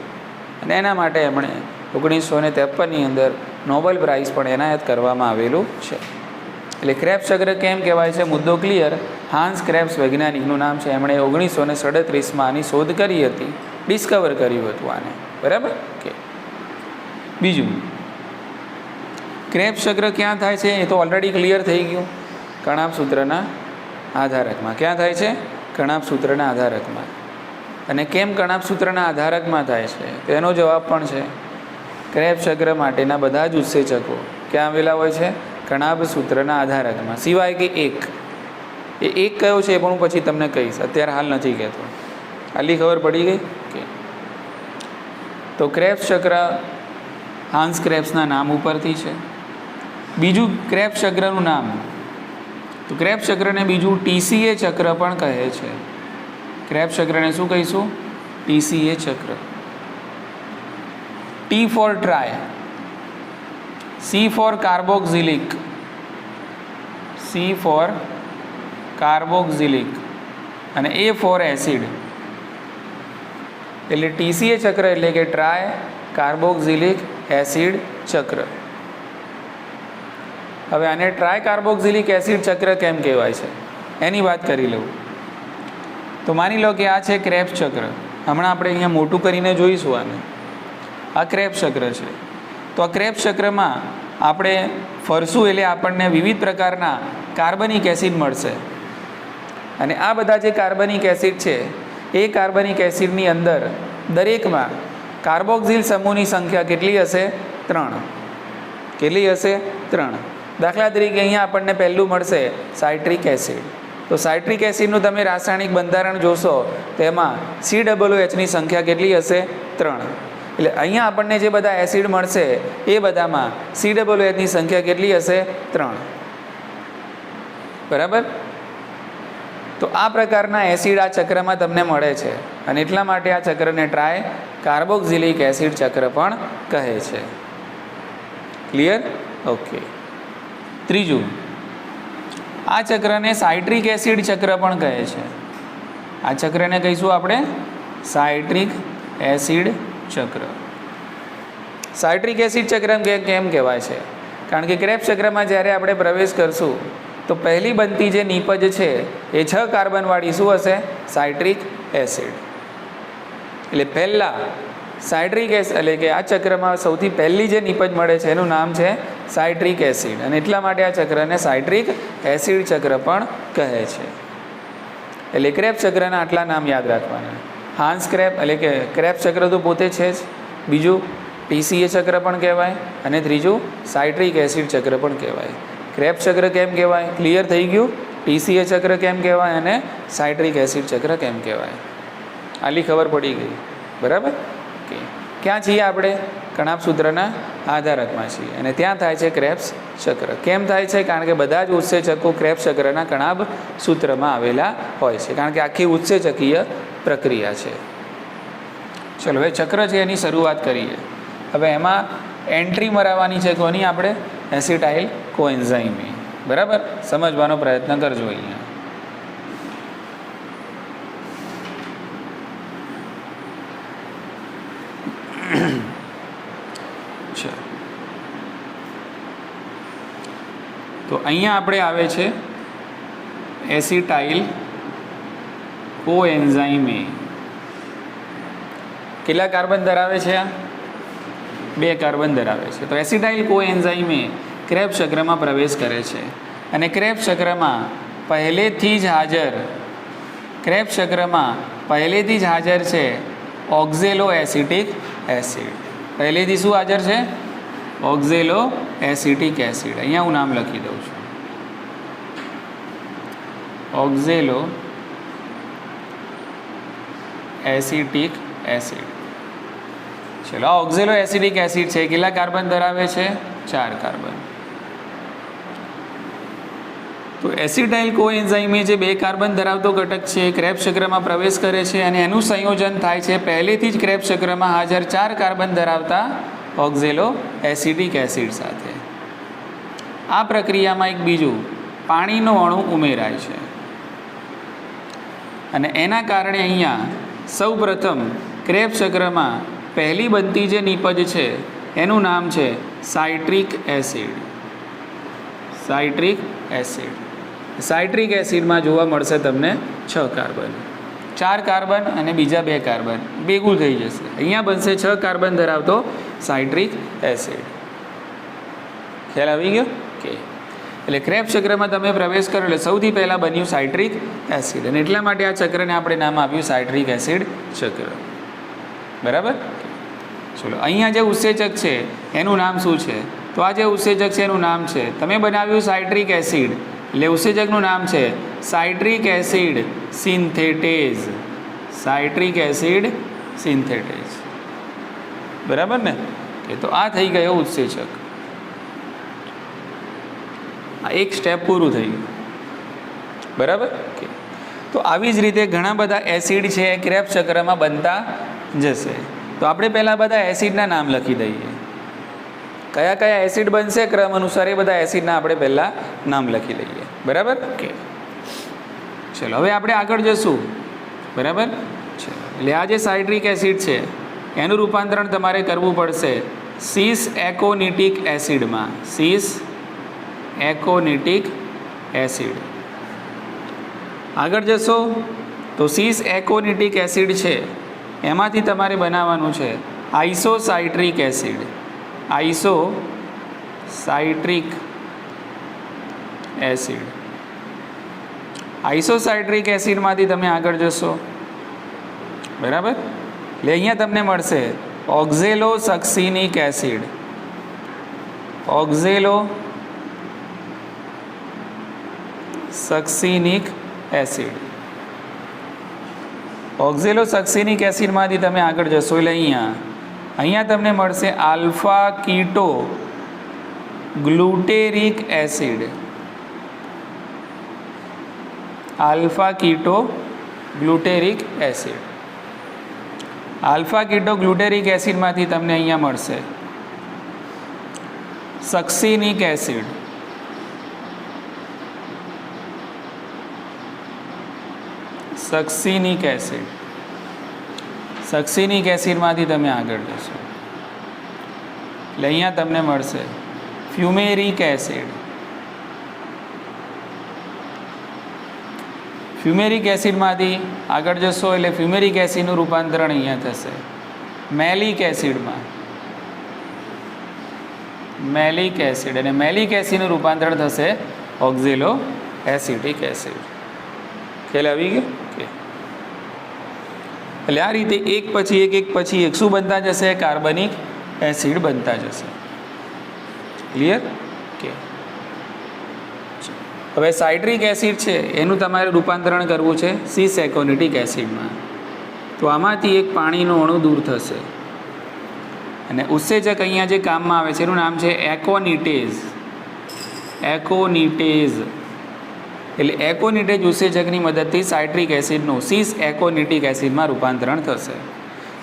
અને એના માટે એમણે 1953ની અંદર નોબેલ પ્રાઇઝ પણ એનાયત કરવામાં આવેલું છે. એટલે ક્રેબ્સ ચક્ર કેમ કહેવાય છે? મુદ્દો ક્લિયર. હાન્સ ક્રેબ્સ વૈજ્ઞાનિકનું નામ છે, એમણે 1937માં આની શોધ કરી હતી, ડિસ્કવર કર્યું હતું આને, બરાબર? કે બીજું, ક્રેબ્સ ચક્ર ક્યાં થાય છે? એ તો ઓલરેડી ક્લિયર થઈ ગયું, કણાભ સૂત્રના આધારકમાં. ક્યાં થાય છે? કણાભ સૂત્રના આધારકમાં. અને કેમ કણાભ સૂત્રના આધારકમાં થાય છે? તો એનો જવાબ પણ છે ક્રેબ્સ ચક્ર માટેના બધા જ ઉત્સેચકો ક્યાં આવેલા હોય છે? કણાભ સૂત્રના આધારકમાં, સિવાય કે એક. એ એક કયો છે એ પણ હું પછી તમને કહીશ, અત્યારે હાલ નથી કહેતો. આટલી ખબર પડી ગઈ? કે તો ક્રેબ્સ ચક્ર હાન્સ ક્રેબ્સના નામ ઉપરથી છે. બીજું ક્રેબ્સ ચક્રનું નામ, તો ક્રેબ્સ ચક્રને બીજું TCA ચક્ર પણ કહે છે. ક્રેબ્સ ચક્રને શું કહીશું? TCA ચક્ર. T for tri, C for carboxylic, C for carboxylic, અને A ફોર એસિડ. એટલે TCA ચક્ર એટલે કે ટ્રાય કાર્બોક્સિલિક એસિડ ચક્ર. હવે આને ટ્રાયકાર્બોક્સિલિક એસિડ ચક્ર કેમ કહેવાય છે એની વાત કરી લઉં. તો માની લો કે આ છે ક્રેબ્સ ચક્ર. હમણાં આપણે અહીંયા મોટું કરીને જોઈશું આને. આ ક્રેબ્સ ચક્ર છે. તો આ ક્રેબ્સ ચક્રમાં આપણે ફરશું એટલે આપણને વિવિધ પ્રકારના કાર્બનિક એસિડ મળશે. અને આ બધા જે કાર્બનિક એસિડ છે એ કાર્બનિક એસિડની અંદર દરેકમાં કાર્બોક્સિલ સમૂહની સંખ્યા કેટલી હશે? 3. કેટલી હશે? 3. દાખલા તરીકે અહીંયા આપણને પહેલું મળશે સાઇટ્રિક એસિડ. તો સાઇટ્રિક એસિડનું તમે રાસાયણિક બંધારણ જોશો તો એમાં COOHની સંખ્યા કેટલી હશે? 3. એટલે અહીંયા આપણને જે બધા એસિડ મળશે એ બધામાં COOHની સંખ્યા કેટલી હશે? 3. બરાબર. તો આ પ્રકારના એસિડ આ ચક્રમાં તમને મળે છે અને એટલા માટે આ ચક્રને ટ્રાય કાર્બોક્સિલિક એસિડ ચક્ર પણ કહે છે. ક્લિયર? ઓકે. ત્રીજું, આ ચક્રને સાઇટ્રિક એસિડ ચક્ર પણ કહે છે. આ ચક્રને કહીશું આપણે સાઇટ્રિક એસિડ ચક્ર. સાઇટ્રિક એસિડ ચક્ર કેમ કહેવાય છે? કારણ કે ક્રેબ્સ ચક્રમાં જ્યારે આપણે પ્રવેશ કરશું તો પહેલી બનતી જે નિપજ છે એ 6 કાર્બનવાળી શું હશે? Citric acid. એટલે પહેલાં સાઇટ્રિક એસિડ એટલે કે આ ચક્રમાં સૌથી પહેલી જે નિપજ મળે છે એનું નામ છે સાઇટ્રિક એસિડ અને એટલા માટે આ ચક્રને સાઇટ્રિક એસિડ ચક્ર પણ કહે છે. એટલે ક્રેબ્સ ચક્રના આટલા નામ યાદ રાખવાના. હાન્સ ક્રેબ એટલે કે ક્રેબ્સ ચક્ર તો પોતે છે જ, બીજું TCA ચક્ર પણ કહેવાય અને ત્રીજું સાઇટ્રિક એસિડ ચક્ર પણ કહેવાય. ક્રેબ્સ ચક્ર કેમ કહેવાય? ક્લિયર થઈ ગયું. TCA ચક્ર કેમ કહેવાય અને સાઇટ્રિક એસિડ ચક્ર કેમ કહેવાય? આટલી ખબર પડી ગઈ. બરાબર. ઓકે. ક્યાં છીએ આપણે? કણાભ સૂત્રના આધારકમાં છીએ અને ત્યાં થાય છે ક્રેબ્સ ચક્ર. કેમ થાય છે? કારણ કે બધા જ ઉત્સેચકો ક્રેબ્સ ચક્રના કણાભ સૂત્રમાં આવેલા હોય છે, કારણ કે આખી ઉત્સેચકીય પ્રક્રિયા છે. ચલો હવે ચક્ર છે એની શરૂઆત કરીએ. હવે એમાં એન્ટ્રી મરાવવાની છે કોની? આપણે એસિટાઇલ કોએન્ઝાઇમની. બરાબર. સમજવાનો પ્રયત્ન કરજો અહીંયા. તો અહીંયા આપણે આવે છે એસિટાઇલ કોએન્ઝાઇમે. કેટલા કાર્બન ધરાવે છે? આ 2 કાર્બન ધરાવે છે. તો એસિટાઇલ કોએન્ઝાઇમે ક્રેબ્સ ચક્રમાં પ્રવેશ કરે છે અને ક્રેબ્સ ચક્રમાં પહેલેથી જ હાજર છે ઓક્ઝેલો એસિટિક એસિડ. પહેલેથી શું હાજર છે? ઓક્ઝેલો એસિટિક એસિડ. અહીંયા હું નામ લખી દઉં છું, ઓક્ઝેલો એસિટિક એસિડ. ચલો, આ ઓક્ઝેલો એસિડિક એસિડ છે કેટલા કાર્બન ધરાવે છે? 4 કાર્બન. તો એસિટાઇલ કોએન્ઝાઇમે જે 2 કાર્બન ધરાવતો ઘટક છે ક્રેબ્સ ચક્રમાં પ્રવેશ કરે છે અને એનું સંયોજન થાય છે પહેલેથી જ ક્રેબ્સ ચક્રમાં હાજર 4 કાર્બન ધરાવતા ઓક્ઝેલો એસિડિક એસિડ સાથે. આ પ્રક્રિયામાં એક બીજું પાણીનો અણુ ઉમેરાય છે અને એના કારણે અહીંયા સૌપ્રથમ ક્રેબ્સ ચક્રમાં પહેલી બનતી જે નિપજ છે એનું નામ છે citric acid. Citric acid. Citric એસિડમાં જોવા મળશે તમને 6 કાર્બન, 4 કાર્બન અને બીજા 2 કાર્બન ભેગું થઈ જશે. અહીંયા બનશે 6 કાર્બન ધરાવતો સાઇટ્રિક એસિડ. ખ્યાલ આવી ગયો? ઓકે. એટલે ક્રેબ્સ ચક્રમાં તમે પ્રવેશ કરો એટલે સૌથી પહેલાં બન્યું સાઇટ્રિક એસિડ અને એટલા માટે આ ચક્રને આપણે નામ આપ્યું સાઇટ્રિક એસિડ ચક્ર. બરાબર. ચલો, અહીંયા જે ઉત્સેચક છે એનું નામ શું છે? તો આ જે ઉત્સેચક છે એનું નામ છે, તમે બનાવ્યું સાઇટ્રિક એસિડ એટલે ઉત્સેચકનું નામ છે citric acid synthetase. Citric acid synthetase. બરાબર ને? તો આ થઈ ગયો ઉત્સેચક. આ એક સ્ટેપ પૂરું થઈ ગયું. બરાબર. તો આવી જ રીતે ઘણા બધા એસિડ છે એ ક્રેબ્સ ચક્રમાં બનતા જશે. તો આપણે પહેલાં બધા એસિડના નામ લખી દઈએ. કયા કયા એસિડ બનશે ક્રમ અનુસાર એ બધા એસિડના આપણે પહેલાં નામ લખી લઈએ. બરાબર. ઓકે. ચલો, હવે આપણે આગળ જશું. બરાબર. ચલો, એટલે આ જે સાઇટ્રિક એસિડ છે એનું રૂપાંતરણ તમારે કરવું પડશે સિસ એકોનિટિક એસિડમાં. સિસ એકોનિટિક એસિડ. આગળ જશો તો સિસ એકોનિટિક એસિડ છે એમાંથી તમારે બનાવવાનું છે આઇસોસાઇટ્રિક એસિડ. આઇસોસાઇટ્રિક એસિડ. આઇસોસાઇટ્રિક એસિડમાંથી તમે આગળ જશો, બરાબર. એટલે અહીંયા તમને મળશે ઓક્ઝેલો સક્સિનિક એસિડ. ઓક્ઝેલો સક્સિનિક એસિડ. ઓક્ઝેલો સક્સિનિક એસિડમાંથી તમે આગળ જશો એટલે અહીંયા તમને મળશે alpha keto glutaric acid. Alpha keto glutaric acid. Alpha keto glutaric એસિડમાંથી તમને અહીંયા મળશે સક્સિનિક એસિડ. સક્સિનિક એસિડ. સક્સિનિક એસિડમાંથી તમે આગળ જશો એટલે અહીંયા તમને મળશે ફ્યુમેરિક એસિડ. ફ્યુમેરિક એસિડમાંથી આગળ જશો એટલે ફ્યુમેરિક એસિડનું રૂપાંતરણ અહીંયા થશે મેલિક એસિડમાં. મેલિક એસિડ. અને મેલિક એસિડનું રૂપાંતરણ થશે ઓક્ઝેલો એસિટિક એસિડ. ખ્યાલ આવી ગયો? એટલે આ રીતે એક પછી એક શું બનતા જશે? કાર્બનિક એસિડ બનતા જશે. ક્લિયર? કે હવે સાઇટ્રિક એસિડ છે એનું તમારે રૂપાંતરણ કરવું છે સિસ એકોનિટિક એસિડમાં. તો આમાંથી એક પાણીનો અણુ દૂર થશે અને ઉત્સેચક અહીંયા જે કામમાં આવે છે એનું નામ છે એકોનિટેઝ. એકોનિટેઝ એટલે એકોનિટેજ ઉત્સેચકની મદદથી સાઇટ્રિક એસિડનું સિસ એકોનિટિક એસિડમાં રૂપાંતરણ થશે.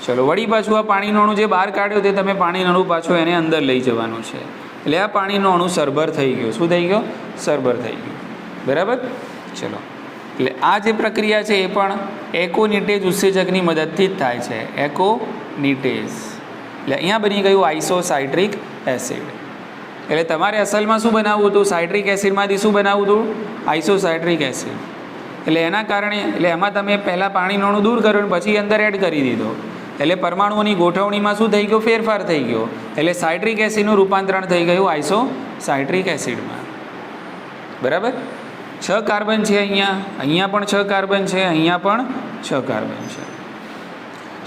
ચલો વળી પાછું આ પાણીનો અણુ જે બહાર કાઢ્યો તે તમે પાણીનો અણુ પાછો એને અંદર લઈ જવાનું છે. એટલે આ પાણીનો અણુ સરભર થઈ ગયો. શું થઈ ગયો? સરભર થઈ ગયો. બરાબર. ચલો એટલે આ જે પ્રક્રિયા છે એ પણ એકોનિટેજ ઉત્સેચકની મદદથી જ થાય છે. એકોનિટેજ એટલે અહીંયા બની ગયું આઇસોસાઇટ્રિક એસિડ. એટલે તમારે અસલમાં શું બનાવવું હતું? સાઇટ્રિક એસિડમાંથી શું બનાવવું હતું? આઇસોસાઇટ્રિક એસિડ. એટલે એના કારણે એટલે એમાં તમે પહેલાં પાણીનો અણુ દૂર કર્યો પછી અંદર એડ કરી દીધો એટલે પરમાણુઓની ગોઠવણીમાં શું થઈ ગયો? ફેરફાર થઈ ગયો. એટલે સાઇટ્રિક એસિડનું રૂપાંતરણ થઈ ગયું આઇસોસાઇટ્રિક એસિડમાં. બરાબર. 6 કાર્બન છે અહીંયા પણ 6 કાર્બન છે, અહીંયા પણ 6 કાર્બન છે.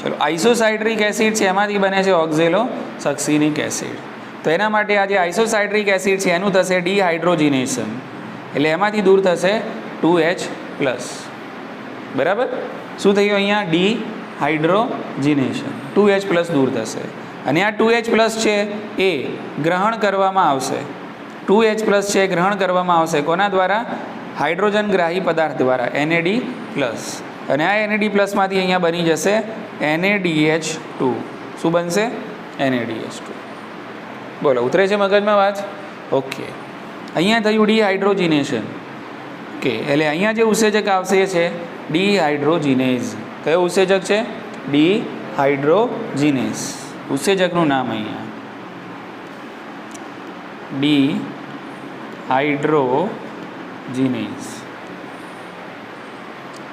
ચલો આઇસોસાઇટ્રિક એસિડ છે એમાંથી બને છે ઓક્ઝેલો સક્સિનિક એસિડ. તો એના માટે આ જે આઇસોસાઇટ્રિક એસિડ છે એનું થશે ડિહાઇડ્રોજિનેશન. એટલે એમાંથી દૂર થશે 2H+. બરાબર. શું થયું અહીંયા? ડિહાઇડ્રોજિનેશન. 2H+ દૂર થશે અને આ 2H+ છે એ ગ્રહણ કરવામાં આવશે. 2H+ છે ગ્રહણ કરવામાં આવશે કોના દ્વારા? હાઇડ્રોજન ગ્રાહી પદાર્થ દ્વારા NAD+. અને આ NAD+ માંથી અહીંયા બની જશે NADH2. શું બનશે? NADH2. બોલો ઉતરે છે મગજમાં વાત? ઓકે. અહીંયા થયું ડિહાઇડ્રોજિનેશન. ઓકે. એટલે અહીંયા જે ઉત્સેચક આવશે એ છે ડિહાઇડ્રોજિનેઝ. કયો ઉત્સેચક છે? ડિહાઇડ્રોજિનેઝ. ઉત્સેચકનું નામ અહીંયા ડિહાઇડ્રોજિનેઝ.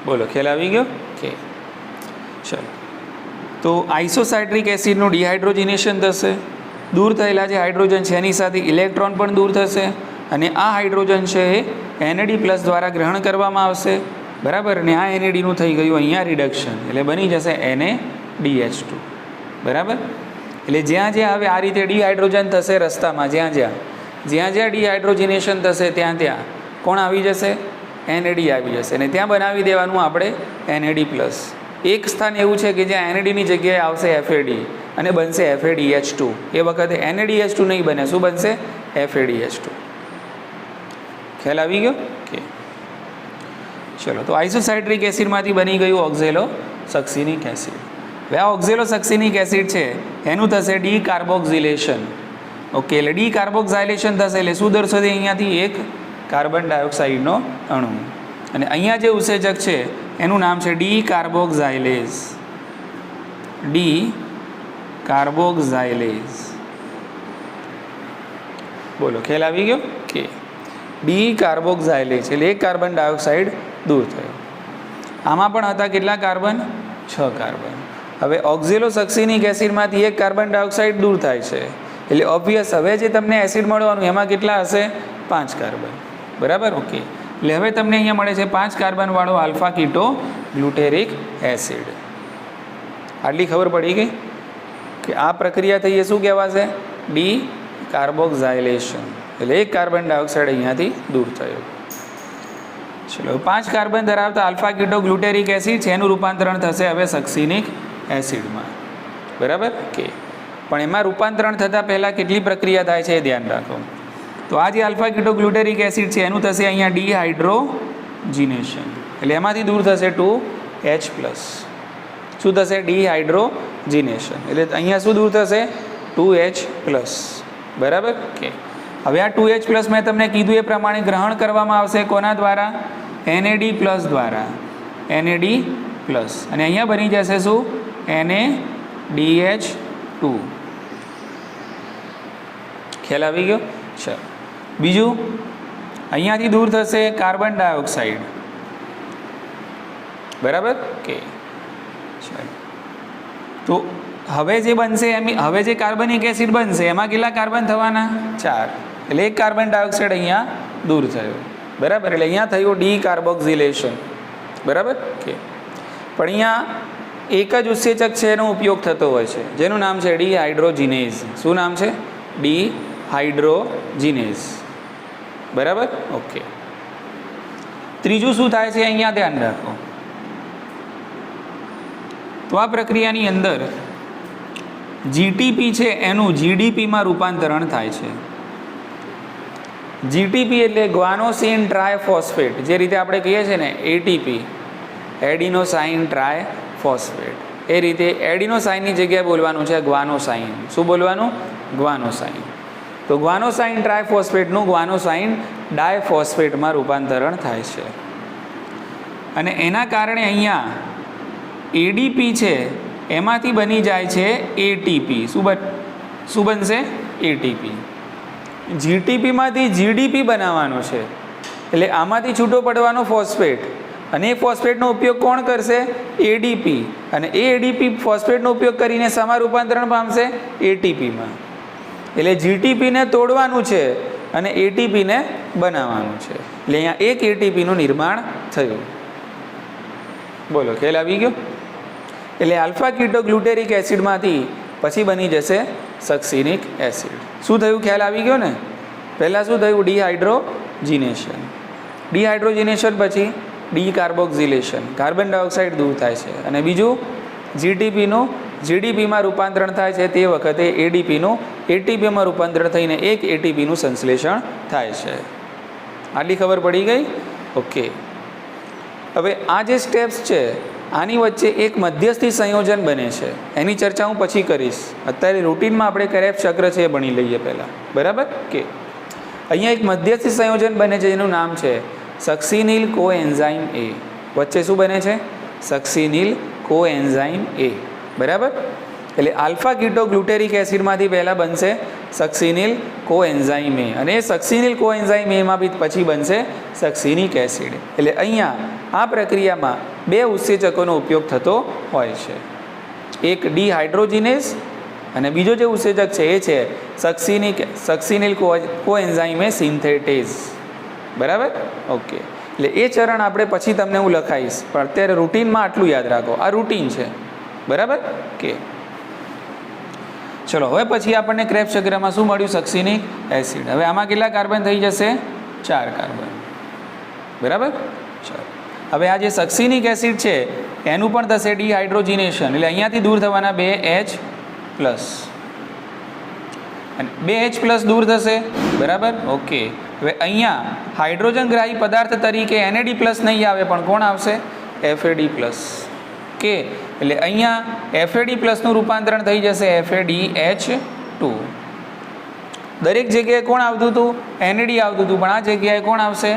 બોલો ખ્યાલ આવી ગયો? કે ચલો તો આઇસોસાઇટ્રિક એસિડનું ડિહાઇડ્રોજિનેશન થશે. દૂર થયેલા જે હાઇડ્રોજન છે એની સાથે ઇલેક્ટ્રોન પણ દૂર થશે અને આ હાઇડ્રોજન છે એ NAD+ દ્વારા ગ્રહણ કરવામાં આવશે. બરાબર. અને આ NADનું થઈ ગયું અહીંયા રિડક્શન એટલે બની જશે NADH2. બરાબર. એટલે જ્યાં હવે આ રીતે ડિહાઇડ્રોજન થશે રસ્તામાં જ્યાં ડિહાઇડ્રોજિનેશન થશે ત્યાં કોણ આવી જશે? NAD આવી જશે અને ત્યાં બનાવી દેવાનું આપણે NAD+. એક સ્થાન એવું છે કે જ્યાં NADની જગ્યાએ આવશે FAD અને બનશે FADH2. એ વખતે NADH2 નહીં બને. શું બનશે? FADH2. ખ્યાલ આવી ગયો? કે ચલો તો આઇસોસાઇટ્રિક એસિડમાંથી બની ગયું ઓક્ઝેલો સક્સિનિક એસિડ. હવે આ ઓક્ઝેલો સક્સિનિક એસિડ છે એનું થશે ડીકાર્બોક્સિલેશન. ઓકે. એટલે ડીકાર્બોક્સાઇલેશન થશે એટલે શું દર્શો અહીંયાથી? એક કાર્બન ડાયોક્સાઇડનો અણુ. અને અહીંયા જે ઉત્સેચક છે એનું નામ છે ડીકાર્બોક્સાઇલેઝ. ડીકાર્બોક્સાઇલેઝ. બોલો ખ્યાલ આવી ગયો? કે ડી કાર્બોક્સાઇલેજ એટલે 1 કાર્બન ડાયોક્સાઇડ દૂર થયો. આમાં પણ હતા કેટલા કાર્બન? 6 કાર્બન. હવે ઓક્ઝેલો સક્સિનિક એસિડમાંથી 1 કાર્બન ડાયોક્સાઇડ દૂર થાય છે એટલે ઓબ્વિયસ હવે જે તમને એસિડ મળવાનું એમાં કેટલા હશે? 5 કાર્બન. બરાબર, ઓકે. એટલે હવે તમને અહીંયા મળે છે 5 કાર્બનવાળો આલ્ફા કીટો ગ્લુટેરિક એસિડ. આટલી ખબર પડી ગઈ કે આ પ્રક્રિયા થઈ એ શું કહેવાશે? ડી કાર્બોક્સાઇલેશન. એટલે 1 કાર્બન ડાયોક્સાઇડ અહીંયાથી દૂર થયો. ચલો, 5 કાર્બન ધરાવતા આલ્ફા કીટો ગ્લુટેરિક એસિડ છે એનું રૂપાંતરણ થશે હવે સક્સિનિક એસિડમાં. બરાબર, ઓકે. પણ એમાં રૂપાંતરણ થતાં પહેલાં કેટલી પ્રક્રિયા થાય છે એ ધ્યાન રાખો. તો આ જે આલ્ફા કીટો ગ્લુટેરિક એસિડ છે એનું થશે અહીંયા ડીહાઇડ્રોજીનેશન. એટલે એમાંથી દૂર થશે 2H+. શું થશે? ડીહાઇડ્રોજીનેશન. એટલે અહીંયા શું દૂર થશે? 2H+. બરાબર, ઓકે. હવે આ 2H+ મેં તમને કીધું એ પ્રમાણે ગ્રહણ કરવામાં આવશે કોના દ્વારા? NAD+ દ્વારા. NAD+. અને અહીંયા બની જશે શું? NaDH2. ખ્યાલ આવી ગયો? ચાલો, બીજું અહીંયાથી દૂર થશે કાર્બન ડાયોક્સાઇડ. બરાબર, ઓકે. ચાલો, તો હવે જે બનશે હવે જે કાર્બનિક એસિડ બનશે એમાં કેટલા કાર્બન થવાના? 4. એટલે 1 કાર્બન ડાયોક્સાઇડ અહીંયા દૂર થયો. બરાબર, એટલે અહીંયા થયું ડી કાર્બોક્સિલેશન. બરાબર, ઓકે. પણ અહીંયા એક જ ઉત્સેચક છે એનો ઉપયોગ થતો હોય છે જેનું નામ છે ડીહાઇડ્રોજીનેઝ. શું નામ છે? ડીહાઇડ્રોજીનેઝ. બરાબર, ઓકે. ત્રીજું શું થાય છે અહીંયા ધ્યાન રાખો. તો આ પ્રક્રિયાની અંદર જીટીપી છે એનું જીડીપીમાં રૂપાંતરણ થાય છે. જીટીપી એટલે ગ્વાનોસિન ટ્રાયફોસ્ફેટ. જે રીતે આપણે કહીએ છીએ ને એટીપી, એડિનોસાઇન ટ્રાયફોસ્ફેટ, એ રીતે એડિનોસાઇનની જગ્યાએ બોલવાનું છે ગ્વાનોસાઇન. શું બોલવાનું? ગ્વાનોસાઇન. તો ગ્વાનોસાઇન ટ્રાયફોસ્ફેટનું ગ્વાનોસાઇન ડાયફોસ્ફેટમાં રૂપાંતરણ થાય છે અને એના કારણે અહીંયા એડીપી છે એમાંથી બની જાય છે એટીપી. શું બનશે? એટીપી. જીટીપીમાંથી જીડીપી બનાવવાનો છે એટલે આમાંથી છૂટો પડવાનો ફોસ્ફેટ અને એ ફોસ્ફેટનો ઉપયોગ કોણ કરશે? એડીપી. અને એ એડીપી ફોસ્ફેટનો ઉપયોગ કરીને શામાં રૂપાંતરણ પામશે? એટીપીમાં. એટલે જીટીપીને તોડવાનું છે અને એટીપીને બનાવવાનું છે. એટલે અહીંયા એક એટીપીનું નિર્માણ થયું. બોલો, ખ્યાલ આવી ગયો? એટલે આલ્ફા કીટો ગ્લુટેરિક એસિડમાંથી પછી બની જશે સક્સિનિક એસિડ. શું થયું? ખ્યાલ આવી ગયો ને? પહેલાં શું થયું? ડીહાઇડ્રોજીનેશન. ડીહાઇડ્રોજીનેશન પછી ડી કાર્બોક્સિલેશન. કાર્બન ડાયોક્સાઇડ દૂર થાય છે. અને બીજું જીટીપીનું જીડીપીમાં રૂપાંતરણ થાય છે. તે વખતે એડીપીનું એટીપીમાં રૂપાંતરણ થઈને એક એટીપીનું સંશ્લેષણ થાય છે. આટલી ખબર પડી ગઈ? ઓકે. હવે આ જે સ્ટેપ્સ છે આની વચ્ચે એક મધ્યસ્થી સંયોજન બને છે. એની ચર્ચા હું પછી કરીશ. અત્યારે રૂટીનમાં આપણે ક્રેબ્સ ચક્ર છે એ ભણી લઈએ પહેલાં. બરાબર, કે અહીંયા એક મધ્યસ્થી સંયોજન બને છે જેનું નામ છે સક્સિનિલ કોએન્ઝાઇમ એ. વચ્ચે શું બને છે? સક્સિનિલ કોએન્ઝાઇમ એ. બરાબર, એટલે આલ્ફા કીટો ગ્લુટેરિક એસિડમાંથી પહેલાં બનશે સક્સિનિલ કોએન્ઝાઇમ એ અને એ સક્સિનિલ કોએન્ઝાઇમ એમાં બી પછી બનશે સક્સિનિક એસિડ. એટલે અહીંયા આ પ્રક્રિયામાં 2 ઉત્સેચકોનો ઉપયોગ થતો હોય છે. એક ડીહાઇડ્રોજીનેઝ અને બીજો જે ઉત્સેચક છે એ છે સક્સિનિલ કોએન્ઝાઇમ એ સિન્થેટેઝ. બરાબર, ઓકે. એટલે એ ચરણ આપણે પછી તમને હું લખાઈશ, પણ અત્યારે રૂટીનમાં આટલું યાદ રાખો. આ રૂટીન છે. બરાબર, કે ચલો હવે પછી આપણને ક્રેબ્સ ચક્રમાં શું મળ્યું? સક્સિનિક એસિડ. હવે આમાં કેટલા કાર્બન થઈ જશે? 4 કાર્બન. બરાબર, ચલો. હવે આ જે સક્સિનિક એસિડ છે એનું પણ થશે ડીહાઇડ્રોજીનેશન. એટલે અહીંયાથી દૂર થવાના 2H+. અને 2H+ દૂર થશે. બરાબર, ઓકે. હવે અહીંયા હાઇડ્રોજન ગ્રાહી પદાર્થ તરીકે NAD+ નહીં આવે પણ કોણ આવશે? FAD+. કે એટલે અહીંયા FAD+ નું રૂપાંતરણ થઈ જશે FADH2. દરેક જગ્યાએ કોણ આવતું હતું? NAD આવતું હતું, પણ આ જગ્યાએ કોણ આવશે?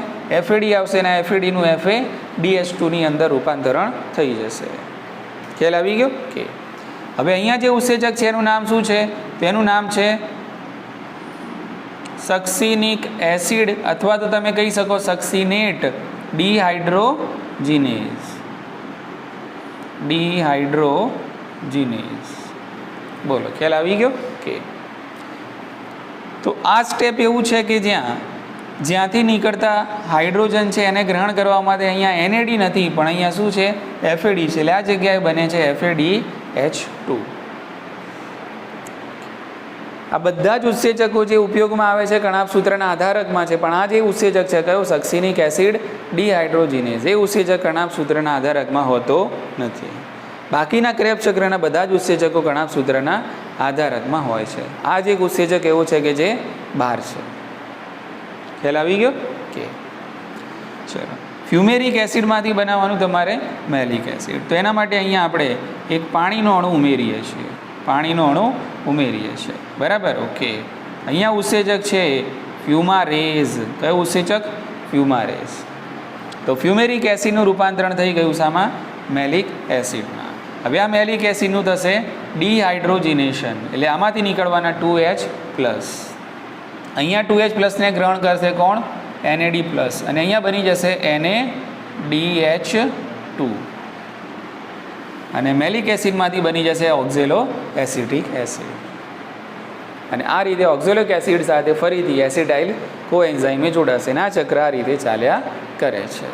FAD આવશે અને FADનું FADH2ની અંદર રૂપાંતરણ થઈ જશે. ખ્યાલ આવી ગયો? કે હવે અહીંયા જે ઉત્સેચક છે એનું નામ શું છે? તેનું નામ છે સક્સિનિક એસિડ અથવા તો તમે કહી શકો સક્સિનેટ ડિહાઇડ્રોજીનેઝ. ડિહાઇડ્રોજીનેઝ. બોલો ખ્યાલ આવી ગયો કે? તો આ સ્ટેપ એવું છે કે જ્યાંથી નીકળતા હાઇડ્રોજન છે એને ગ્રહણ કરવા માટે અહીંયા NAD નથી પણ અહીંયા શું છે? FAD છે. એટલે આ જગ્યાએ બને છે FADH2. આ બધા જ ઉત્સેચકો જે ઉપયોગમાં આવે છે કણાભ સૂત્રના આધારકમાં છે, પણ આ જે ઉત્સેચક છે કયો? સક્સિનિક એસિડ ડિહાઇડ્રોજીનેઝ. એ ઉત્સેચક કણાભ સૂત્રના આધારકમાં હોતો નથી. બાકીના ક્રેબ્સ ચક્રના બધા જ ઉત્સેચકો કણાભ સૂત્રના આધારકમાં હોય છે. આ જ એક ઉત્સેચક એવું છે કે જે બહાર છે. ખ્યાલ આવી ગયો કે? ચલો, ફ્યુમેરિક એસિડમાંથી બનાવવાનું તમારે મેલિક એસિડ. તો એના માટે અહીંયા આપણે એક પાણીનો અણુ ઉમેરીએ છીએ. પાણીનો અણુ ઉમેરીએ છીએ. બરાબર? ઓકે. અહીંયા ઉત્સેચક છે ફ્યુમારેઝ. કયો ઉત્સેચક? ફ્યુમારેઝ. તો ફ્યુમેરિક એસિડનું રૂપાંતરણ થઈ ગયું શામાં? મેલિક એસિડમાં. હવે આ મેલિક એસિડનું થશે ડિહાઇડ્રોજીનેશન. એટલે આમાંથી નીકળવાના 2H+. અહીંયા 2H+ ને ગ્રહણ કરશે કોણ? NAD+. અને અહીંયા બની જશે NaDH2. અને મેલિક એસિડમાંથી બની જશે ઓક્ઝેલો એસિટિક એસિડ. અને આ રીતે ઓક્ઝેલિક એસિડ સાથે ફરીથી એસિટાઇલ કોએન્ઝાઇમે જોડાશે. અને આ ચક્ર આ રીતે ચાલ્યા કરે છે.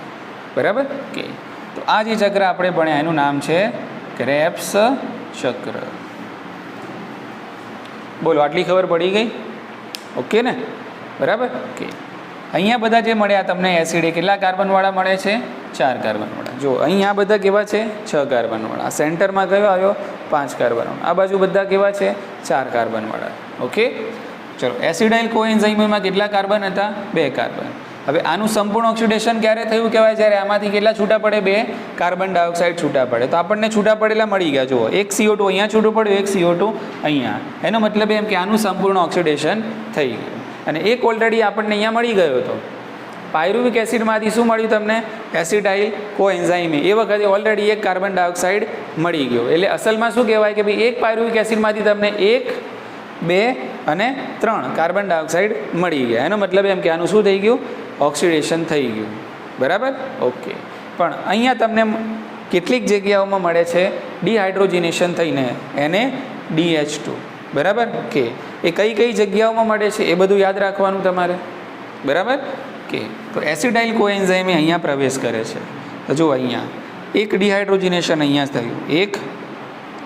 બરાબર કે? તો આ જે ચક્ર આપણે ભણ્યા એનું નામ છે ક્રેબ્સ ચક્ર. બોલો, આટલી ખબર પડી ગઈ? ઓકે ને? બરાબર કે? અહીંયા બધા જે મળ્યા તમને એસિડ એ કેટલા કાર્બનવાળા મળે છે? 4 કાર્બનવાળા. જો અહીંયા બધા કેવા છે? 6 કાર્બનવાળા. સેન્ટરમાં કયો આવ્યો? 5 કાર્બનવાળા. આ બાજુ બધા કેવા છે? 4 કાર્બનવાળા. ઓકે, ચલો. એસિડાઇલ કોએન્ઝાઇમમાં કેટલા કાર્બન હતા? 2 કાર્બન. હવે આનું સંપૂર્ણ ઓક્સિડેશન ક્યારે થયું કહેવાય? જ્યારે આમાંથી કેટલા છૂટા પડે? 2 કાર્બન ડાયોક્સાઇડ છૂટા પડે. તો આપણને છૂટા પડેલા મળી ગયા. જુઓ, એક CO2 અહીંયા છૂટું પડ્યું, એક CO2 અહીંયા. એનો મતલબ એમ કે આનું સંપૂર્ણ ઓક્સિડેશન થઈ ગયું. અને એક ઓલરેડી આપણને અહીંયા મળી ગયો હતો. પાયરુવિક એસિડમાંથી શું મળ્યું તમને? એસિટાઇલ કોએન્ઝાઇમ. એ વખતે ઓલરેડી એક કાર્બન ડાયોક્સાઇડ મળી ગયો. એટલે અસલમાં શું કહેવાય કે ભાઈ એક પાયરુવિક એસિડમાંથી તમને 1, 2 અને 3 કાર્બન ડાયોક્સાઇડ મળી ગયા. એનો મતલબ એમ કે આનું શું થઈ ગયું? ઓક્સિડેશન થઈ ગયું. બરાબર? ઓકે. પણ અહીંયા તમને કેટલીક જગ્યાઓમાં મળે છે ડિહાઇડ્રોજીનેશન થઈને NaDH2. બરાબર કે? એ કઈ કઈ જગ્યાઓમાં મળે છે એ બધું યાદ રાખવાનું તમારે. બરાબર કે? તો એસિડાઇલ કોએન્ઝાઇમ અહીંયા પ્રવેશ કરે છે. તો જુઓ, અહીંયા એક ડિહાઇડ્રોજીનેશન અહીંયા થયું, 1,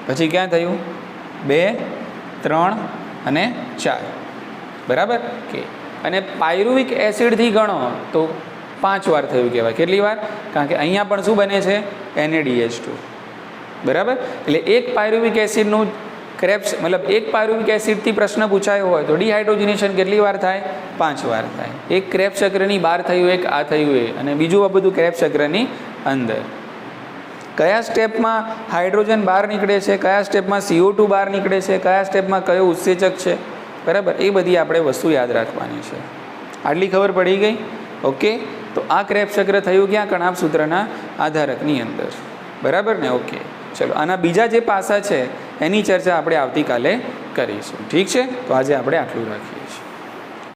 પછી ક્યાં થયું? 2, 3 અને 4. બરાબર કે? અને પાયરુવિક એસિડથી ગણો તો 5 વાર થયું કહેવાય. કેટલી વાર? કારણ કે અહીંયા પણ શું બને છે? NaDH2. બરાબર? એટલે એક પાયરુવિક એસિડનું ક્રેબ્સ મતલબ એક પાયરુવિક એસિડથી પ્રશ્ન પૂછાયો હોય તો ડિહાઇડ્રોજીનેશન કેટલી વાર થાય? 5 વાર થાય. એક ક્રેબ્સ ચક્રની બહાર થયું, એક આ થયું એ, અને બીજું આ બધું ક્રેબ્સ ચક્રની અંદર. કયા સ્ટેપમાં હાઇડ્રોજન બહાર નીકળે છે? કયા સ્ટેપમાં CO2 બહાર નીકળે છે? કયા સ્ટેપમાં કયો ઉત્સેચક છે? બરાબર? એ બધી આપણે વસ્તુ યાદ રાખવાની છે. આટલી ખબર પડી ગઈ? ઓકે. તો આ ક્રેબ્સ ચક્ર થયું ક્યાં? કણાભ સૂત્રના આધારકની અંદર. બરાબર ને? ઓકે, ચલો. આના બીજા જે પાસા છે એની ચર્ચા આપણે આવતીકાલે કરીશું. ઠીક છે? તો આજે આપણે આટલું રાખીએ છીએ.